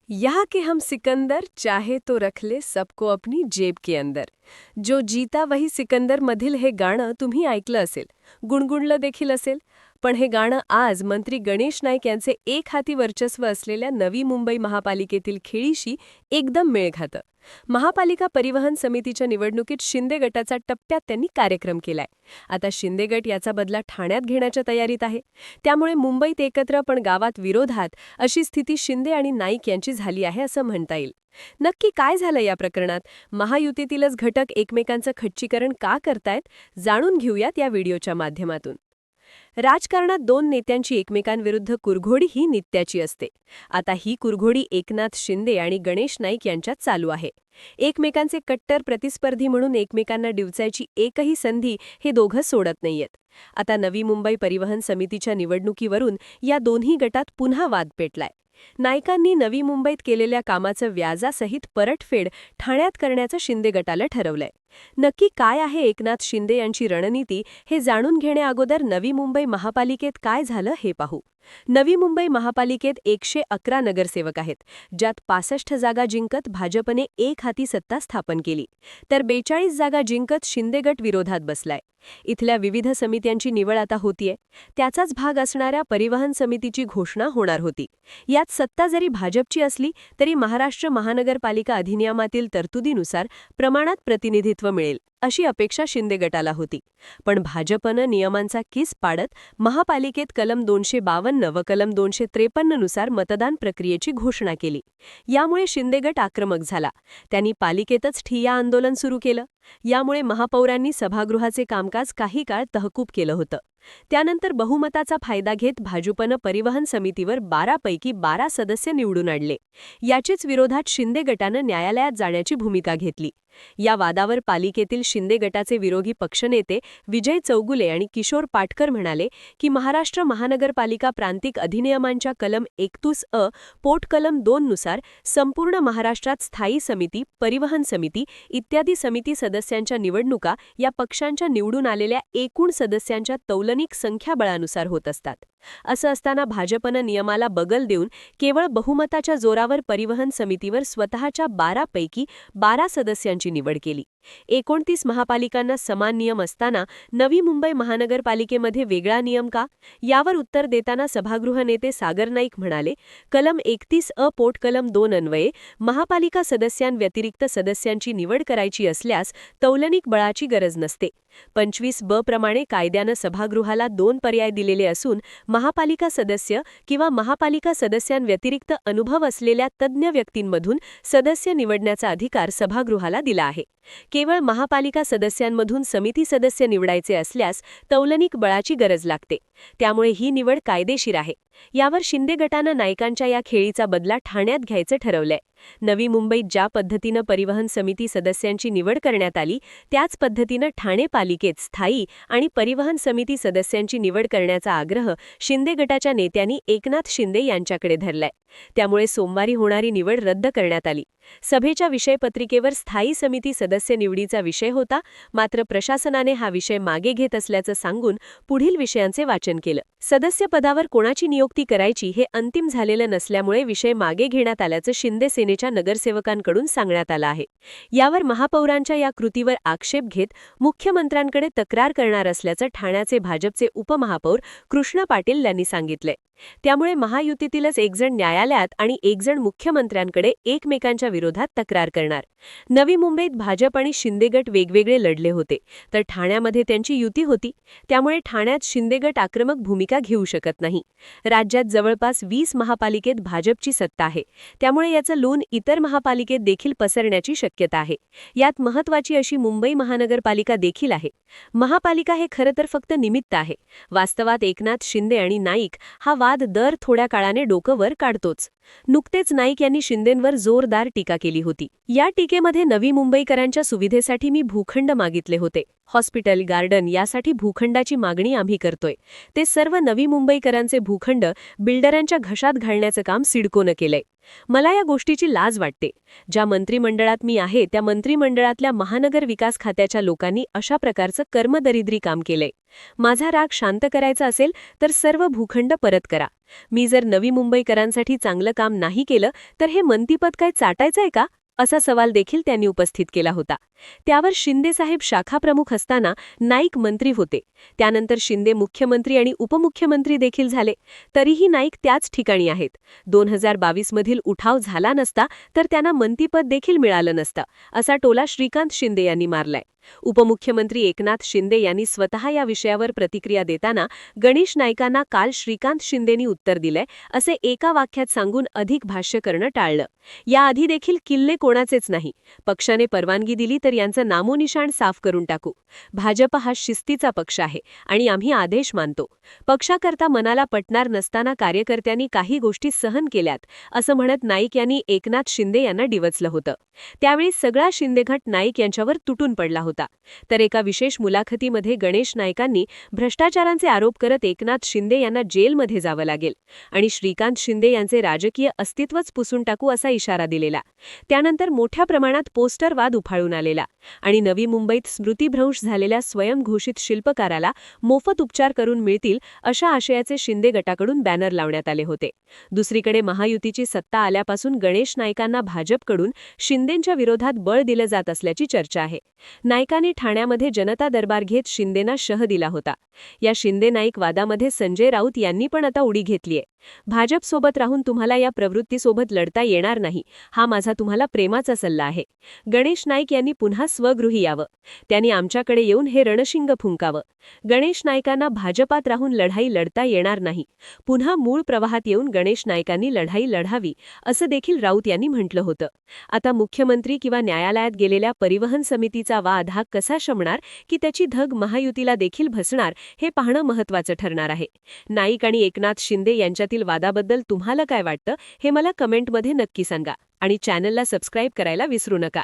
यहाँ के हम सिकंदर चाहे तो रख ले सबको अपनी जेब के अंदर. जो जीता वही सिकंदर मधील हे गाणं तुम्ही ऐकलं असेल, गुणगुणलं देखील असेल. पण हे गाणं आज मंत्री गणेश नाईक यांचे एक हाती वर्चस्व असलेल्या नवी मुंबई महापालिकेतील खेळीशी एकदम मेळ खातं. महापालिका परिवहन समितीच्या निवडणुकीत शिंदे गटाचा टप्प्यात त्यांनी कार्यक्रम केलाय. आता शिंदे गट याचा बदला ठाण्यात घेण्याच्या तयारीत आहे. त्यामुळे मुंबईत एकत्र पण गावात विरोधात अशी स्थिती शिंदे आणि नाईक यांची झाली आहे असं म्हणता येईल. नक्की काय झालं या प्रकरणात? महायुतीतीलच घटक एकमेकांचं खच्चीकरण का करतायत? जाणून घेऊयात या व्हिडिओच्या माध्यमातून. राजकारणात दोन नेत्यांची एकमेकांविरुद्ध कुरघोडी ही नित्याची असते. आता ही कुरघोडी एकनाथ शिंदे आणि गणेश नाईक यांच्यात चालू आहे. एकमेकांचे कट्टर प्रतिस्पर्धी म्हणून एकमेकांना डिवचायची एकही संधी हे दोघं सोडत नाहीयेत. आता नवी मुंबई परिवहन समितीच्या निवडणुकीवरून या दोन्ही गटात पुन्हा वाद पेटलाय. नाईकांनी नवी मुंबईत केलेल्या कामाचं व्याजासहित परतफेड ठाण्यात करण्याचं शिंदे गटाला ठरवलंय. नक्की काय आहे एकनाथ शिंदे यांची रणनीती हे जाणून घेण्याअगोदर नवी मुंबई महापालिकेत काय झालं हे पाहू. नवी मुंबई महापालिकेत 111 नगरसेवक आहेत, ज्यात 65 जागा जिंकत भाजपने एक हाती सत्ता स्थापन केली, तर 42 जागा जिंकत शिंदे गट विरोधात बसलाय. इथल्या विविध समित्यांची निवड आता होतीये. त्याचाच भाग असणाऱ्या परिवहन समितीची घोषणा होणार होती. यात सत्ता जरी भाजपची असली तरी महाराष्ट्र महानगरपालिका अधिनियमातील तरतुदीनुसार प्रमाणात प्रतिनिधित्व मिळेल अशी अपेक्षा शिंदे गटाला होती. पण भाजपनं नियमांचा किस पाडत महापालिकेत कलम 252 व कलम 253 नुसार मतदान प्रक्रियेची घोषणा केली. यामुळे शिंदे गट आक्रमक झाला. त्यांनी पालिकेतच ठिय्या आंदोलन सुरू केलं. यामुळे महापौरांनी सभागृहाचे कामकाज काही काळ तहकूब केलं होतं. त्यानंतर बहुमताचा फायदा घेत भाजपनं परिवहन समितीवर 12 पैकी 12 सदस्य निवडून आणले. याचेच विरोधात शिंदे गटानं न्यायालयात जाण्याची भूमिका घेतली. या वादावर पालिकेतील शिंदे गटाचे विरोधी पक्षनेते विजय चौगुले आणि किशोर पाटकर म्हणाले की महाराष्ट्र महानगरपालिका प्रांतिक अधिनियमांच्या कलम 31 पोट कलम 2 नुसार संपूर्ण महाराष्ट्रात स्थायी समिती, परिवहन समिती इत्यादी समिती सदस्यांच्या निवडणुका या पक्षांच्या निवडून आलेल्या एकूण सदस्यांच्या तौलनिक संख्याबळानुसार होत असतात. असं असताना भाजपनं नियमाला बगल देऊन केवळ बहुमताच्या जोरावर परिवहन समितीवर स्वतःच्या 12 पैकी 12 सदस्यांची निवड केली. 29 महापालिकांना समान नियम असताना नवी मुंबई महानगरपालिकेमध्ये वेगळा नियम का? यावर उत्तर देताना सभागृह नेते सागर नाईक म्हणाले, कलम 31 पोट कलम 2 अन्वये महापालिका सदस्यांव्यतिरिक्त सदस्यांची निवड करायची असल्यास तौलनिक बळाची गरज नसते. 25 प्रमाणे कायद्यानं सभागृहाला 2 पर्याय दिलेले असून महापालिका सदस्य किंवा महापालिका सदस्यांव्यतिरिक्त अनुभव असलेल्या तज्ज्ञ व्यक्तींमधून सदस्य निवडण्याचा अधिकार सभागृहाला दिला आहे. केवळ महापालिका सदस्यांमधून समिती सदस्य निवडायचे असल्यास तौलनिक बळाची गरज लागते. त्यामुळे ही निवड कायदेशीर आहे. यावर शिंदे गटानं नाईकांच्या या खेळीचा बदला ठाण्यात घ्यायचं ठरवलंय. नवी मुंबईत ज्या पद्धतीनं परिवहन समिती सदस्यांची निवड करण्यात आली त्याच पद्धतीनं ठाणे पालिकेत स्थायी आणि परिवहन समिती सदस्यांची निवड करण्याचा आग्रह शिंदे गटाच्या नेत्यांनी एकनाथ शिंदे यांच्याकडे धरलाय. त्यामुळे सोमवारी होणारी निवड रद्द करण्यात आली. सभेच्या विषयपत्रिकेवर स्थायी समिती सदस्य निवडीचा विषय होता, मात्र प्रशासनाने हा विषय मागे घेत असल्याचं सांगून पुढील विषयांचे वाचन केलं. सदस्यपदावर कोणाची नियुक्ती करायची हे अंतिम झालेलं नसल्यामुळे विषय मागे घेण्यात आल्याचं शिंदे सेनेच्या नगरसेवकांकडून सांगण्यात आलं आहे. यावर महापौरांच्या या कृतीवर आक्षेप घेत मुख्यमंत्र्यांकडे तक्रार करणार असल्याचं ठाण्याचे भाजपचे उपमहापौर कृष्णा पाटील यांनी सांगितलंय. त्यामुळे महायुतीतीलच एकजण न्यायालयात आणि एकजण मुख्यमंत्र्यांकडे एकमेकांच्या विरोधात तक्रार करणार. नवी मुंबईत भाजप आणि शिंदे गट वेगवेगळे लढले होते, तर ठाण्यामध्ये त्यांची युती होती. त्यामुळे ठाण्यात शिंदे गट आक्रमक भूमिका घेऊ शकत नाही. राज्यात जवळपास 20 महापालिकेत भाजपची सत्ता आहे. त्यामुळे याचं लोण इतर महापालिकेत देखील पसरण्याची शक्यता आहे. यात महत्त्वाची अशी मुंबई महानगरपालिका देखील आहे. महापालिका हे खरं तर फक्त निमित्त आहे. वास्तवात एकनाथ शिंदे आणि नाईक हा वाद दर थोड्या काळाने डोकं वर काढतोच. नुकतेच नाईक यांनी शिंदेंवर जोरदार टीका केली होती. या टीकेमध्ये नवी मुंबईकरांच्या सुविधेसाठी मी भूखंड मागितले होते. हॉस्पिटल, गार्डन यासाठी भूखंडाची मागणी आम्ही करतोय. ते सर्व नवी मुंबईकरांचे भूखंड बिल्डरांच्या घशात घालण्याचं काम सिडकोनं केलंय. मला या गोष्टीची लाज वाटते. ज्या मंत्रिमंडळात मी आहे त्या मंत्रिमंडळातल्या महानगर विकास खात्याच्या लोकांनी अशा प्रकारचं कर्मदरिद्री काम केलंय. माझा राग शांत करायचा असेल तर सर्व भूखंड परत करा. मी जर नवी मुंबईकरांसाठी चांगलं काम नाही केलं तर हे मंत्रिपद काय चाटायचंय का, असा सवाल देखील त्यांनी उपस्थित केला होता. त्यावर शिंदेसाहेब शाखाप्रमुख असताना नाईक मंत्री होते. त्यानंतर शिंदे मुख्यमंत्री आणि उपमुख्यमंत्री देखील झाले. तरीही नाईक त्याच ठिकाणी आहेत. 2022 मधील उठाव झाला नसता तर त्यांना मंत्रिपद देखील मिळालं नसतं, असा टोला श्रीकांत शिंदे यांनी मारलाय. उपमुख्यमंत्री एकनाथ शिंदे यांनी स्वतः या विषयावर प्रतिक्रिया देताना गणेश नाईकांना काल श्रीकांत शिंदेंनी उत्तर दिलंय असे एका वाक्यात सांगून अधिक भाष्य करणं टाळलं. याआधी देखील किल्ले कोणाचेच नाही. पक्षाने परवानगी दिली तर यांचं नामोनिशाण साफ करून टाकू. भाजप हा शिस्तीचा पक्ष आहे आणि आम्ही आदेश मानतो. पक्षाकरता मनाला पटणार नसताना कार्यकर्त्यांनी काही गोष्टी सहन केल्यात, असं म्हणत नाईक यांनी एकनाथ शिंदे यांना डिवचलं होतं. त्यावेळी सगळा शिंदेगट नाईक यांच्यावर तुटून पडला होता. तर एका विशेष मुलाखतीमध्ये गणेश नाईकांनी भ्रष्टाचारांचे आरोप करत एकनाथ शिंदे यांना जेलमध्ये जावं लागेल आणि श्रीकांत शिंदे यांचे राजकीय अस्तित्वच पुसून टाकू असा इशारा दिलेला. त्यानंतर मोठ्या प्रमाणात पोस्टर वाद उफाळून आलेला आणि नवी मुंबईत स्मृतिभ्रंश झालेल्या स्वयंघोषित शिल्पकाराला मोफत उपचार करून मिळतील अशा आशयाचे शिंदे गटाकडून बॅनर लावण्यात आले होते. दुसरीकडे महायुतीची सत्ता आल्यापासून गणेश नाईकांना भाजपकडून शिंदेंच्या विरोधात बळ दिलं जात असल्याची चर्चा आहे. नाईकांनी ठाण्यामध्ये जनता दरबार घेत शिंदेंना शह दिला होता. या शिंदे नाईक वादामध्ये संजय राऊत यांनी पण आता उडी घेतलीय. भाजपसोबत राहून तुम्हाला या प्रवृत्तीसोबत लढता येणार नाही, हा माझा तुम्हाला प्रेमाचा सल्ला आहे. गणेश नाईक यांनी पुन्हा स्वगृही यावं. त्यांनी आमच्याकडे येऊन हे रणशिंग फुंकावं. गणेश नाईकांना भाजपात राहून लढाई लढता येणार नाही. पुन्हा मूळ प्रवाहात येऊन गणेश नाईकांनी लढाई लढावी, असं देखील राऊत यांनी म्हटलं होतं. आता मुख्यमंत्री किंवा न्यायालयात गेलेल्या परिवहन समितीचा वाद हा कसा शमणार की त्याची धग महायुतीला देखील भसणार, हे पाहणं महत्त्वाचं ठरणार आहे. नाईक आणि एकनाथ शिंदे यांच्यातील वादाबद्दल तुम्हाला काय वाटतं हे मला कमेंटमध्ये नक्की सांगा आणि चॅनलला सबस्क्राईब करायला विसरू नका.